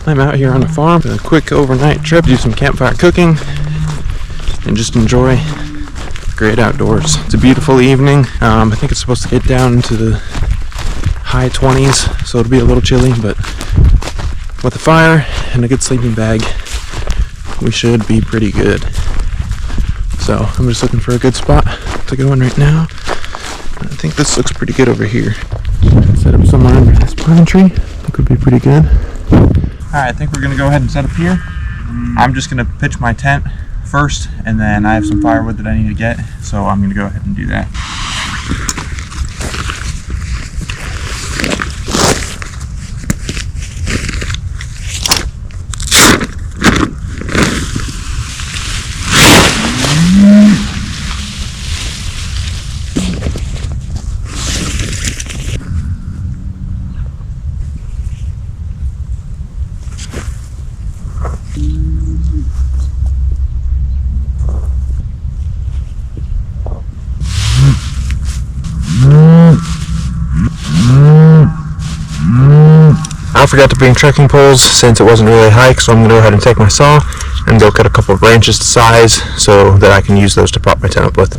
I'm out here on the farm for a quick overnight trip, do some campfire cooking, and just enjoy the great outdoors. It's a beautiful evening. I think it's supposed to get down into the high 20s, so it'll be a little chilly, but with a fire and a good sleeping bag, we should be pretty good. So I'm just looking for a good spot to go in right now. I think this looks pretty good over here. Set up somewhere under this pine tree. That could be pretty good. Alright, I think we're going to go ahead and set up here. I'm just going to pitch my tent first, and then I have some firewood that I need to get, so I'm going to go ahead and do that. I forgot to bring trekking poles since it wasn't really a hike, so I'm going to go ahead and take my saw and go cut a couple of branches to size so that I can use those to prop my tent up with.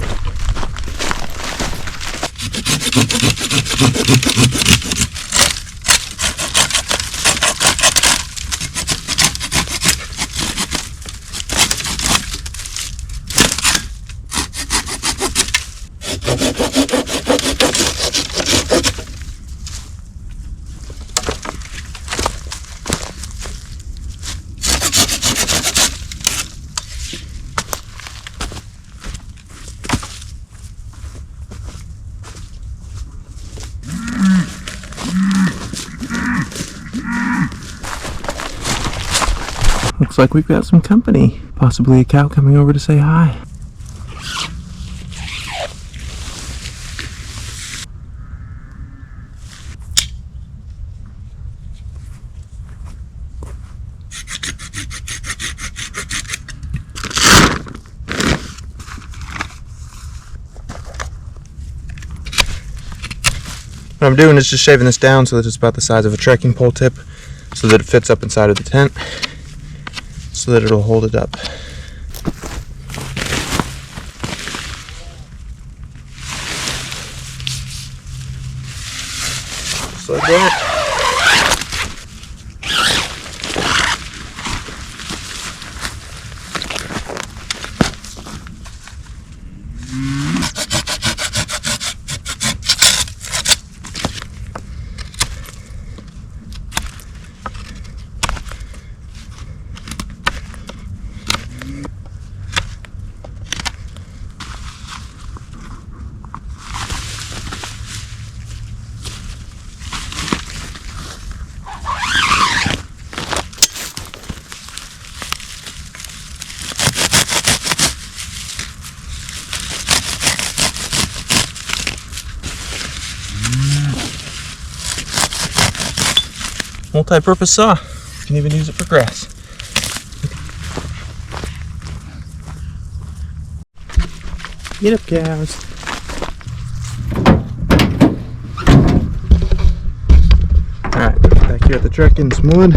Looks like we've got some company. Possibly a cow coming over to say hi. What I'm doing is just shaving this down so that it's about the size of a trekking pole tip, so that it fits up inside of the tent, so that it'll hold it up. Just like that. Multi-purpose saw. You can even use it for grass. Get up, cows. Alright, back here at the truck in some wood.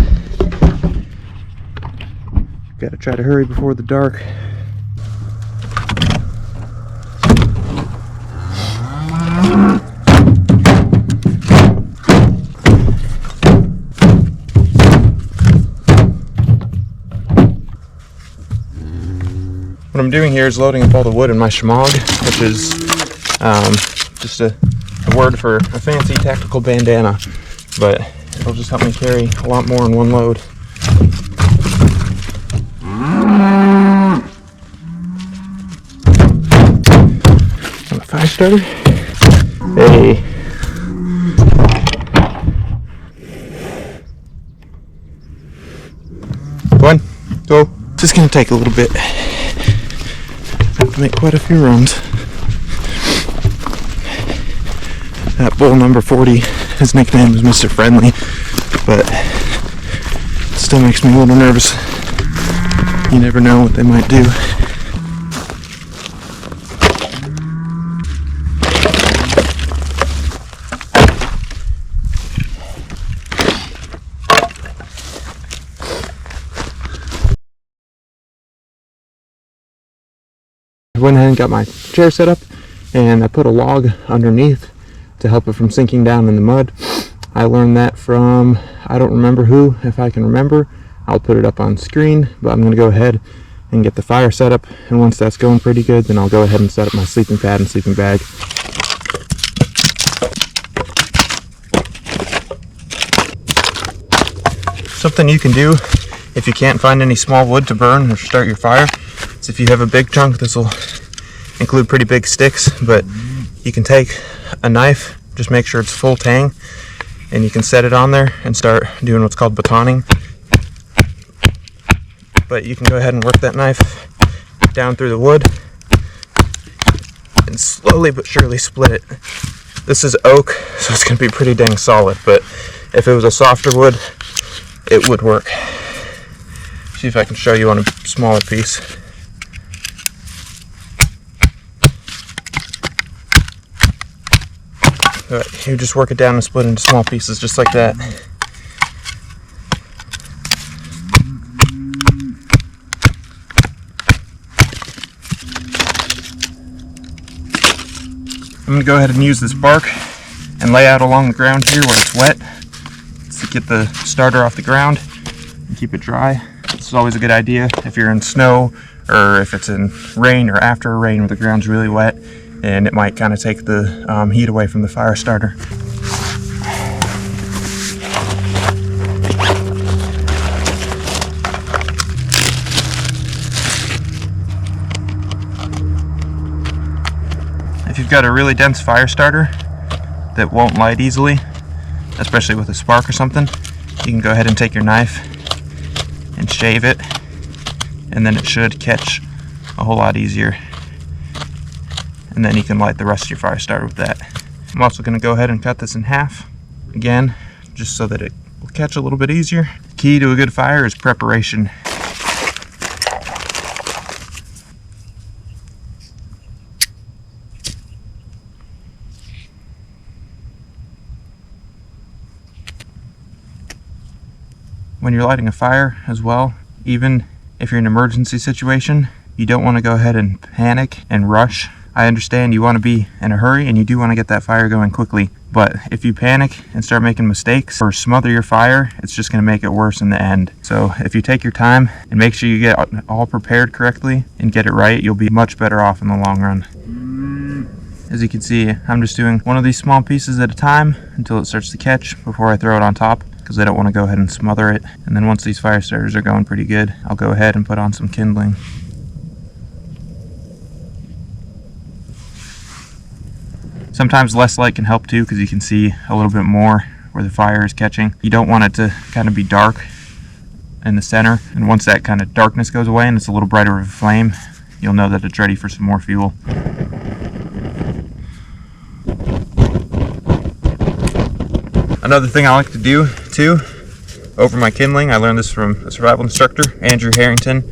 Gotta try to hurry before the dark. What I'm doing here is loading up all the wood in my shemagh, which is just a word for a fancy tactical bandana, but it'll just help me carry a lot more in one load. On a fire starter? Hey. One, go. This is going to take a little bit. Have to make quite a few runs. That bull number 40, his nickname is Mr. Friendly, but it still makes me a little nervous. You never know what they might do. went ahead and got my chair set up, and I put a log underneath to help it from sinking down in the mud. I learned that from, I don't remember who. If I can remember, I'll put it up on screen, but I'm going to go ahead and get the fire set up, and once that's going pretty good, then I'll go ahead and set up my sleeping pad and sleeping bag. Something you can do if you can't find any small wood to burn or start your fire is, if you have a big chunk, this will include pretty big sticks, but you can take a knife, just make sure it's full tang, and you can set it on there and start doing what's called batoning. But you can go ahead and work that knife down through the wood and slowly but surely split it. This is oak, so it's going to be pretty dang solid, but if it was a softer wood, it would work. See if I can show you on a smaller piece. But you just work it down and split into small pieces just like that. I'm going to go ahead and use this bark and lay out along the ground here where it's wet to get the starter off the ground and keep it dry. This is always a good idea if you're in snow, or if it's in rain or after a rain where the ground's really wet, and it might kind of take the heat away from the fire starter. If you've got a really dense fire starter that won't light easily, especially with a spark or something, you can go ahead and take your knife and shave it, and then it should catch a whole lot easier. And then you can light the rest of your fire starter with that. I'm also going to go ahead and cut this in half, again, just so that it will catch a little bit easier. The key to a good fire is preparation. When you're lighting a fire as well, even if you're in an emergency situation, you don't want to go ahead and panic and rush. I understand you want to be in a hurry and you do want to get that fire going quickly, but if you panic and start making mistakes or smother your fire, it's just going to make it worse in the end. So if you take your time and make sure you get all prepared correctly and get it right, you'll be much better off in the long run. As you can see, I'm just doing one of these small pieces at a time until it starts to catch before I throw it on top, because I don't want to go ahead and smother it. And then once these fire starters are going pretty good, I'll go ahead and put on some kindling. Sometimes less light can help too, because you can see a little bit more where the fire is catching. You don't want it to kind of be dark in the center, and once that kind of darkness goes away and it's a little brighter of a flame, you'll know that it's ready for some more fuel. Another thing I like to do too, over my kindling, I learned this from a survival instructor, Andrew Harrington,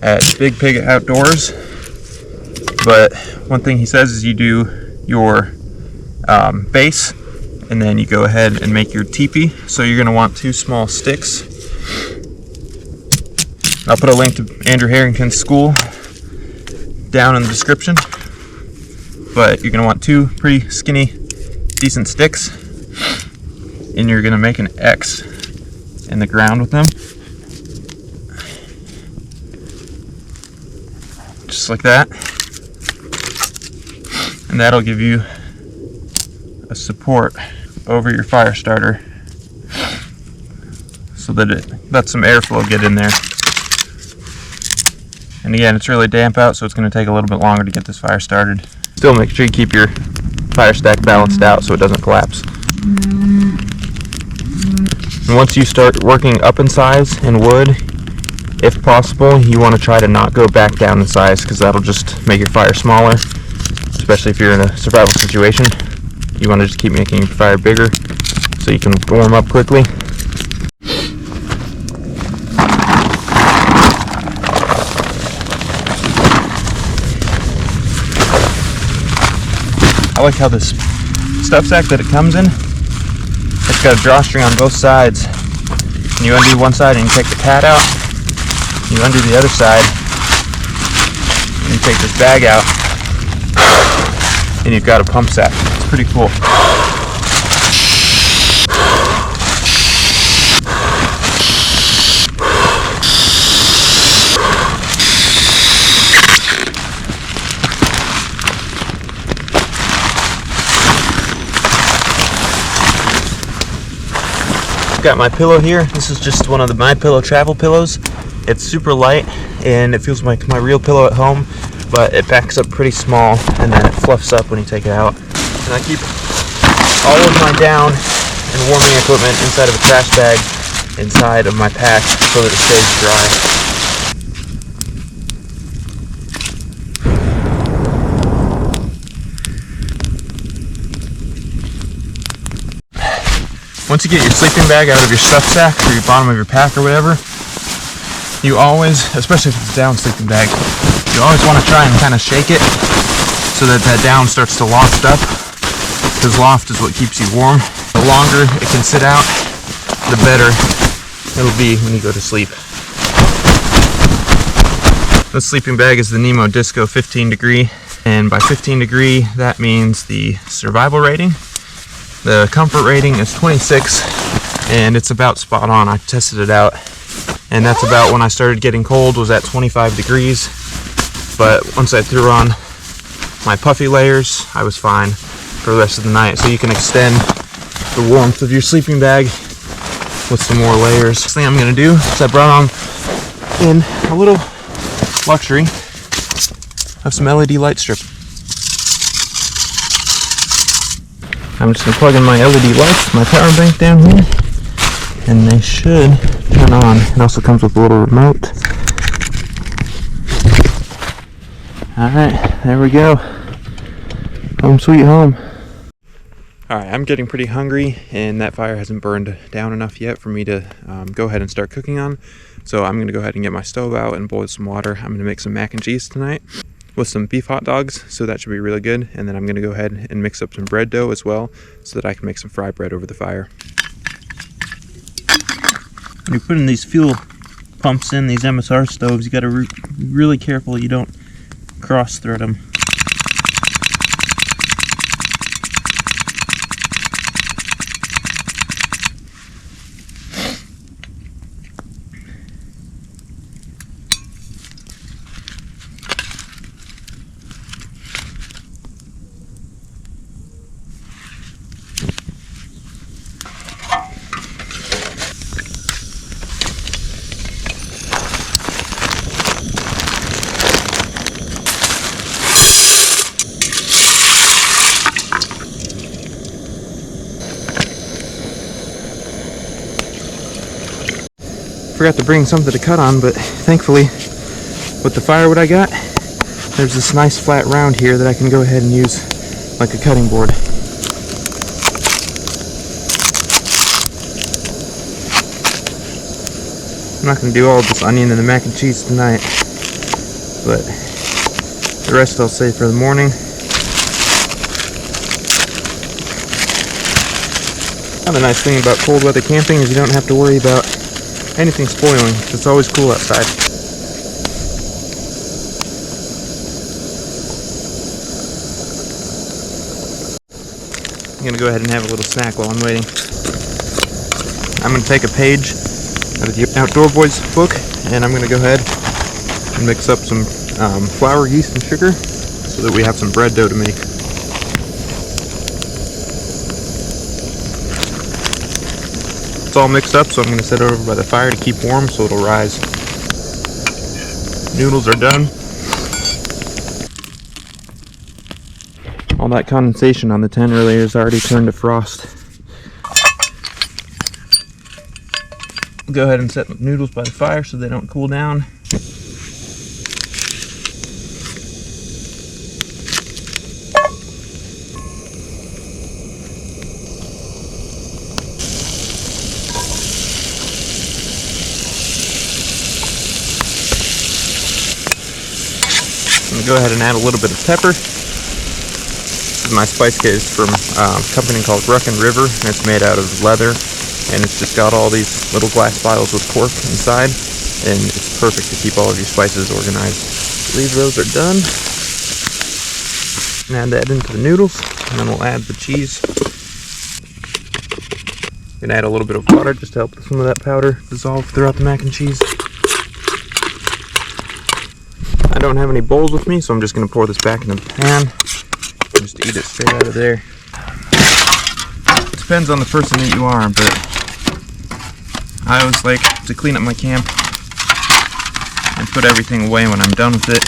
at Big Pig Outdoors. But one thing he says is you do your base, and then you go ahead and make your teepee. So you're going to want 2 small sticks. I'll put a link to Andrew Harrington's school down in the description. But you're going to want 2 pretty skinny, decent sticks, and you're going to make an X in the ground with them, just like that, and that'll give you a support over your fire starter so that it lets some airflow get in there. And again, it's really damp out, so it's going to take a little bit longer to get this fire started. Still make sure you keep your fire stack balanced out so it doesn't collapse. And once you start working up in size in wood, if possible, you want to try to not go back down in size, because that'll just make your fire smaller, especially if you're in a survival situation. You want to just keep making your fire bigger so you can warm up quickly. I like how this stuff sack that it comes in, it's got a drawstring on both sides. And you undo one side and you take the pad out. You undo the other side and you take this bag out, and you've got a pump sack. It's pretty cool. Got my pillow here. This is just one of the My Pillow travel pillows. It's super light and it feels like my real pillow at home, but it backs up pretty small and then it fluffs up when you take it out. And I keep all of my down and warming equipment inside of a trash bag inside of my pack so that it stays dry. Once you get your sleeping bag out of your stuff sack or your bottom of your pack or whatever, you always, especially if it's a down sleeping bag, you always want to try and kind of shake it so that that down starts to loft up, because loft is what keeps you warm. The longer it can sit out, the better it'll be when you go to sleep. This sleeping bag is the Nemo Disco 15 degree, and by 15 degree that means the survival rating. The comfort rating is 26, and it's about spot on. I tested it out, and that's about when I started getting cold, was at 25 degrees. But once I threw on my puffy layers, I was fine for the rest of the night. So you can extend the warmth of your sleeping bag with some more layers. Next thing I'm gonna do is I brought on in a little luxury of some LED light strips. I'm just going to plug in my LED lights, my power bank down here, and they should turn on. It also comes with a little remote. Alright, there we go. Home sweet home. Alright, I'm getting pretty hungry, and that fire hasn't burned down enough yet for me to go ahead and start cooking on. So I'm going to go ahead and get my stove out and boil some water. I'm going to make some mac and cheese tonight with some beef hot dogs, so that should be really good. And then I'm going to go ahead and mix up some bread dough as well, so that I can make some fry bread over the fire. When you're putting these fuel pumps in, these MSR stoves, you got to be really careful you don't cross thread them. Forgot to bring something to cut on, but thankfully with the firewood I got, there's this nice flat round here that I can go ahead and use like a cutting board. I'm not going to do all of this onion and the mac and cheese tonight, but the rest I'll save for the morning. Another nice thing about cold weather camping is you don't have to worry about anything spoiling. It's always cool outside. I'm gonna go ahead and have a little snack while I'm waiting. I'm gonna take a page out of the Outdoor Boys book, and I'm gonna go ahead and mix up some flour, yeast, and sugar so that we have some bread dough to make. It's all mixed up, so I'm going to set it over by the fire to keep warm so it'll rise. Noodles are done. All that condensation on the 10 earlier is already turned to frost. Go ahead and set the noodles by the fire so they don't cool down. I'm going to go ahead and add a little bit of pepper. This is my spice case from a company called Ruckin River, and it's made out of leather, and it's just got all these little glass vials with cork inside, and it's perfect to keep all of your spices organized. believe those are done. And add that into the noodles, and then we'll add the cheese. I'm gonna add a little bit of water just to help some of that powder dissolve throughout the mac and cheese. I don't have any bowls with me, so I'm just gonna pour this back into the pan. Just eat it straight out of there. It depends on the person that you are, but I always like to clean up my camp and put everything away when I'm done with it,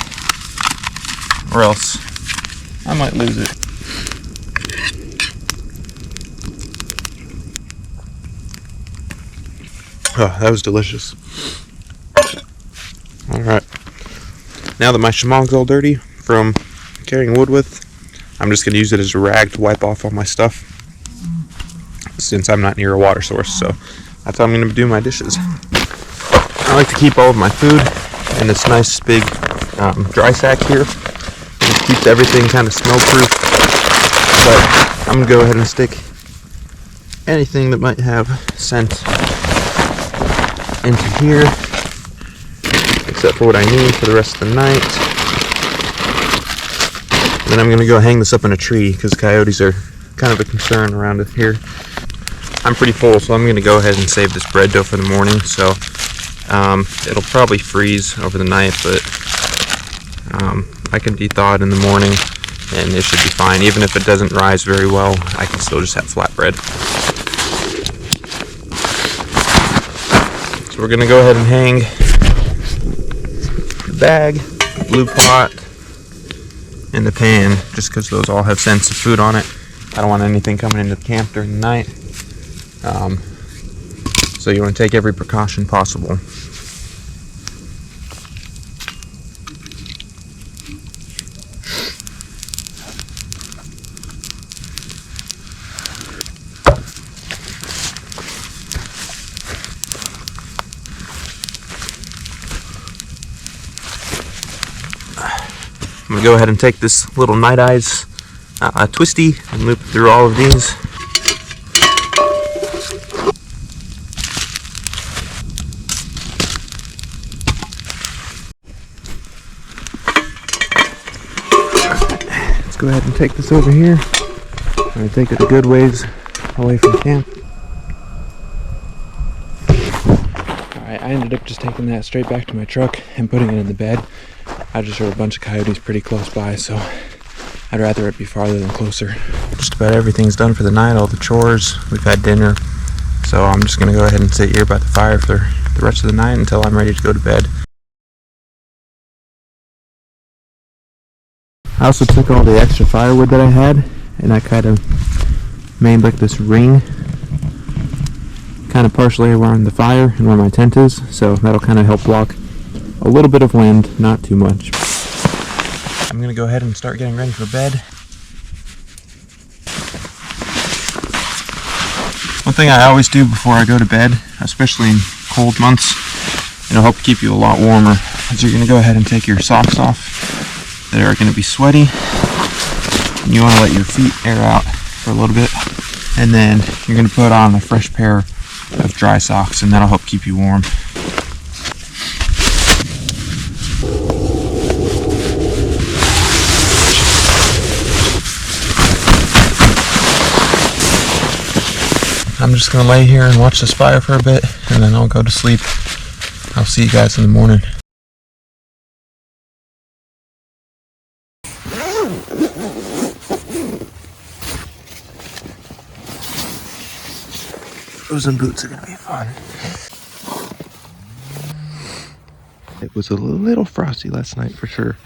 or else I might lose it. Oh, that was delicious. Alright. Now that my shamog's all dirty from carrying wood with, I'm just going to use it as a rag to wipe off all my stuff, since I'm not near a water source, so that's how I'm going to do my dishes. I like to keep all of my food in this nice big dry sack here. It keeps everything kind of smell proof, but I'm going to go ahead and stick anything that might have scent into here, except for what I need for the rest of the night. And then I'm going to go hang this up in a tree, because coyotes are kind of a concern around it here. I'm pretty full, so I'm going to go ahead and save this bread dough for the morning, so it'll probably freeze over the night, but I can de-thaw it in the morning and it should be fine. Even if it doesn't rise very well, I can still just have flatbread. So we're going to go ahead and hang the bag, the blue pot, and the pan, just because those all have scents of food on it. I don't want anything coming into the camp during the night. So you want to take every precaution possible. I'm going to go ahead and take this little Night Eyes twisty and loop it through all of these. Let's go ahead and take this over here. I'm going to take it a good ways away from camp. Alright, I ended up just taking that straight back to my truck and putting it in the bed. I just heard a bunch of coyotes pretty close by, so I'd rather it be farther than closer. Just about everything's done for the night, all the chores. We've had dinner, so I'm just going to go ahead and sit here by the fire for the rest of the night until I'm ready to go to bed. I also took all the extra firewood that I had, and I kind of made like this ring, kind of partially around the fire and where my tent is, so that'll kind of help block a little bit of wind, not too much. I'm going to go ahead and start getting ready for bed. One thing I always do before I go to bed, especially in cold months, it'll help keep you a lot warmer, is you're going to go ahead and take your socks off that are going to be sweaty. And you want to let your feet air out for a little bit, and then you're going to put on a fresh pair of dry socks, and that'll help keep you warm. I'm just going to lay here and watch this fire for a bit, and then I'll go to sleep. I'll see you guys in the morning. Frozen boots are going to be fun. It was a little frosty last night for sure.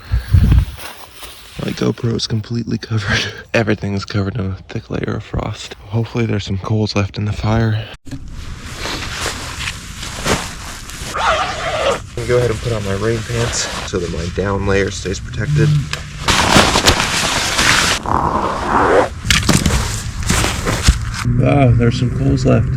My GoPro is completely covered. Everything is covered in a thick layer of frost. Hopefully there's some coals left in the fire. I'm gonna go ahead and put on my rain pants so that my down layer stays protected. Oh, there's some coals left.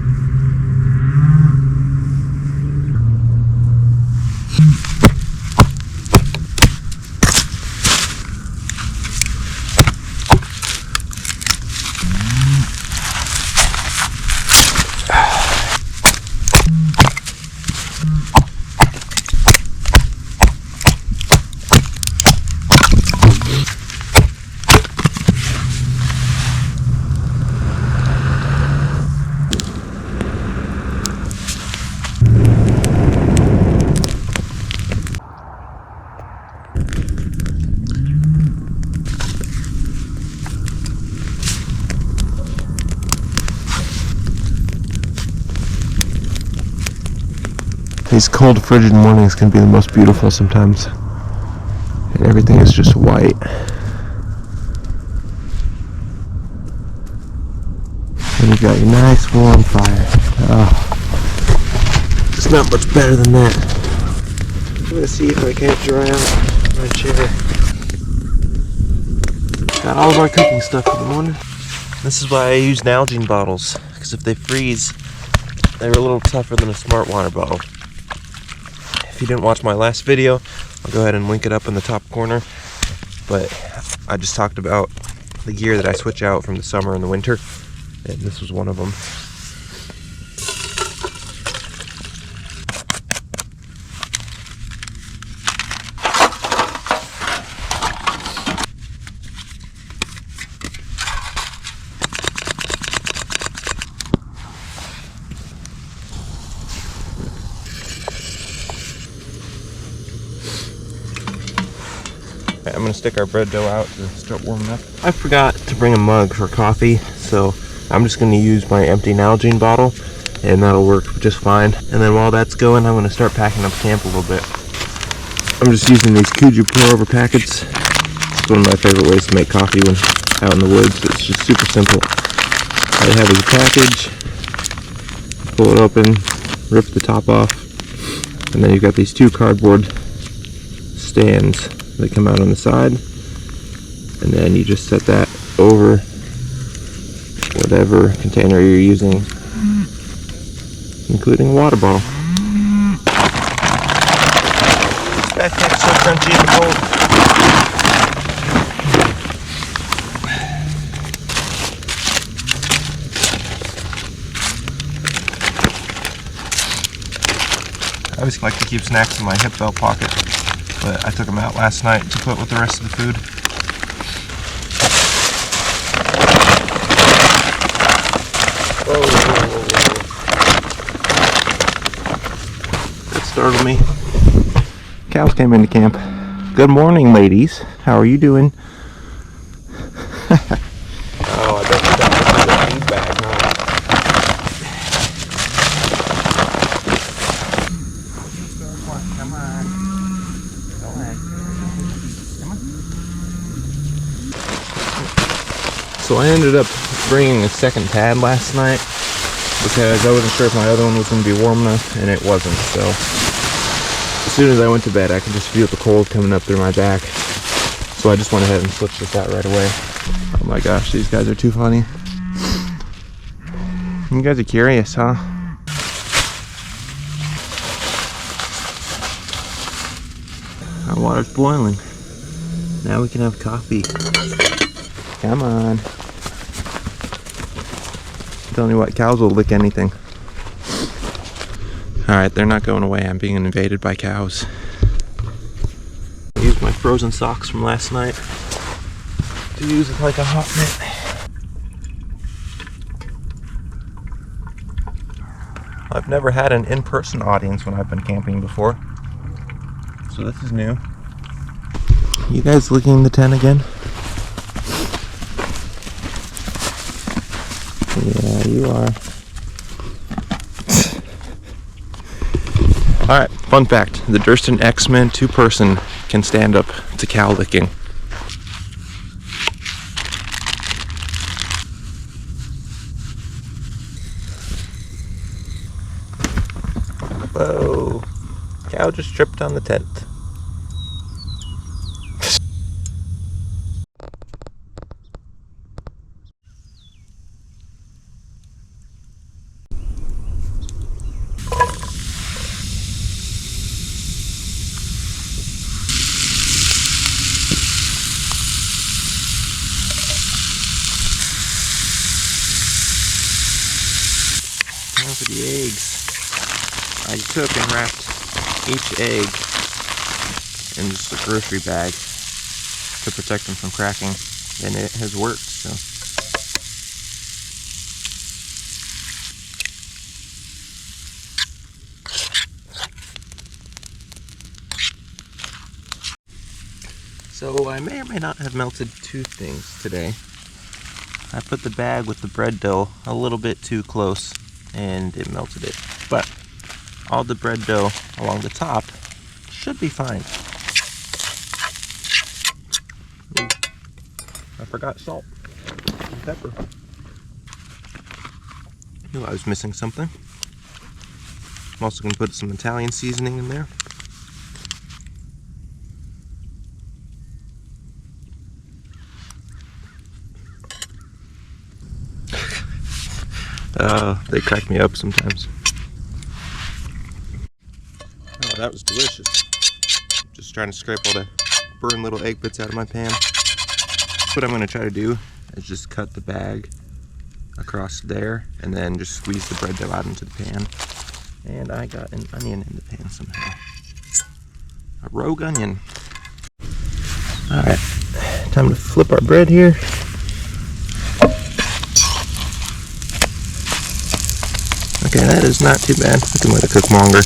These cold, frigid mornings can be the most beautiful sometimes. And everything is just white. And you've got your nice warm fire. Oh, it's not much better than that. I'm gonna see if I can't dry out my chair. Got all of our cooking stuff for the morning. This is why I use Nalgene bottles, because if they freeze, they're a little tougher than a smart water bottle. If you didn't watch my last video, I'll go ahead and link it up in the top corner. But I just talked about the gear that I switch out from the summer and the winter, and this was one of them. I'm gonna stick our bread dough out to start warming up. I forgot to bring a mug for coffee, so I'm just gonna use my empty Nalgene bottle, and that'll work just fine. And then while that's going, I'm gonna start packing up camp a little bit. I'm just using these Kuju pour over packets. It's one of my favorite ways to make coffee when out in the woods. It's just super simple. All you have is a package, pull it open, rip the top off, and then you've got these two cardboard stands that come out on the side, and then you just set that over whatever container you're using, including a water bottle. This backpack's so crunchy and cold. I always like to keep snacks in my hip belt pocket, but I took them out last night to put with the rest of the food. Whoa, whoa, whoa, whoa. That startled me. Cows came into camp. Good morning, ladies. How are you doing? Oh, I bet you got this in the feed bag, huh? Come on. So I ended up bringing a second pad last night because I wasn't sure if my other one was going to be warm enough, and it wasn't. So as soon as I went to bed, I could just feel the cold coming up through my back. So I just went ahead and switched this out right away. Oh my gosh, these guys are too funny. You guys are curious, huh? Our water's boiling. Now we can have coffee. Come on. I'm telling you what, cows will lick anything. Alright, they're not going away. I'm being invaded by cows. I used my frozen socks from last night to use it like a hot mitt. I've never had an in-person audience when I've been camping before, so this is new. You guys looking in the tent again? Yeah, you are. Alright, fun fact. The Durston X-Men 2-person can stand up to cow licking. Whoa. Cow just tripped on the tent. For the eggs, I took and wrapped each egg in just a grocery bag to protect them from cracking, and it has worked. So I may or may not have melted two things today. I put the bag with the bread dough a little bit too close and it melted it, but all the bread dough along the top should be fine. Ooh, I forgot salt and pepper. Knew I was missing something. I'm also going to put some Italian seasoning in there. They crack me up sometimes. Oh, that was delicious. Just trying to scrape all the burned little egg bits out of my pan. What I'm going to try to do is just cut the bag across there and then just squeeze the bread dough out into the pan. And I got an onion in the pan somehow. A rogue onion. Alright, time to flip our bread here. Okay, that is not too bad. I can let it cook longer.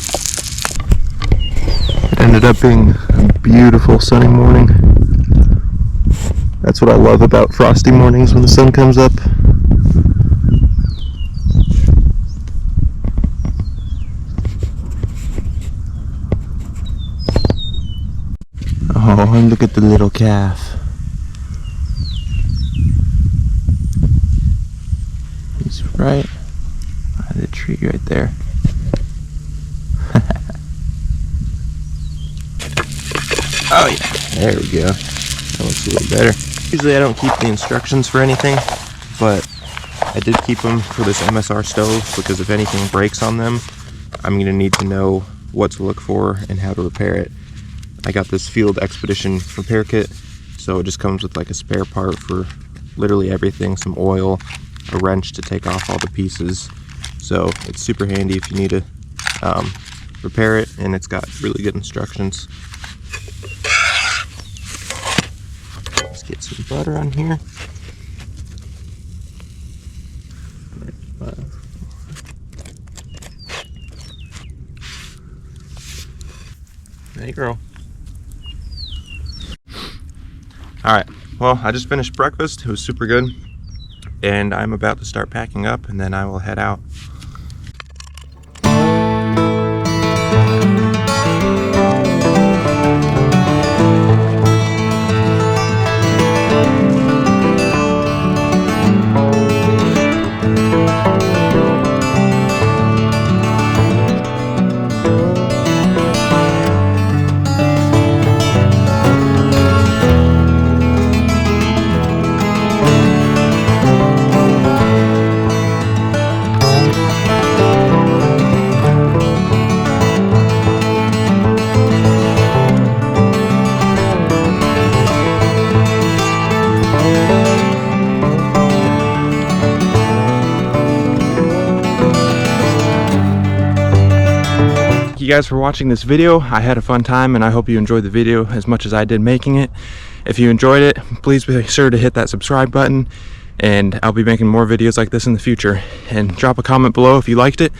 It ended up being a beautiful sunny morning. That's what I love about frosty mornings when the sun comes up. Oh, and look at the little calf. He's right by the tree right there. Oh yeah, there we go. That looks a little better. Usually I don't keep the instructions for anything, but I did keep them for this MSR stove because if anything breaks on them, I'm going to need to know what to look for and how to repair it. I got this Field Expedition repair kit, so it just comes with like a spare part for literally everything, some oil, a wrench to take off all the pieces. So it's super handy if you need to repair it, and it's got really good instructions. Let's get some butter on here. Hey girl. Alright, well, I just finished breakfast. It was super good. And I'm about to start packing up, and then I will head out. You guys for watching this video. I had a fun time, and I hope you enjoyed the video as much as I did making it. If you enjoyed it, please be sure to hit that subscribe button, and I'll be making more videos like this in the future. And drop a comment below if you liked it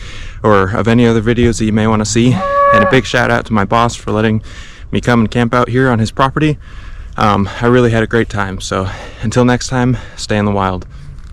or of any other videos that you may want to see. And a big shout out to my boss for letting me come and camp out here on his property. I really had a great time. So until next time, stay in the wild.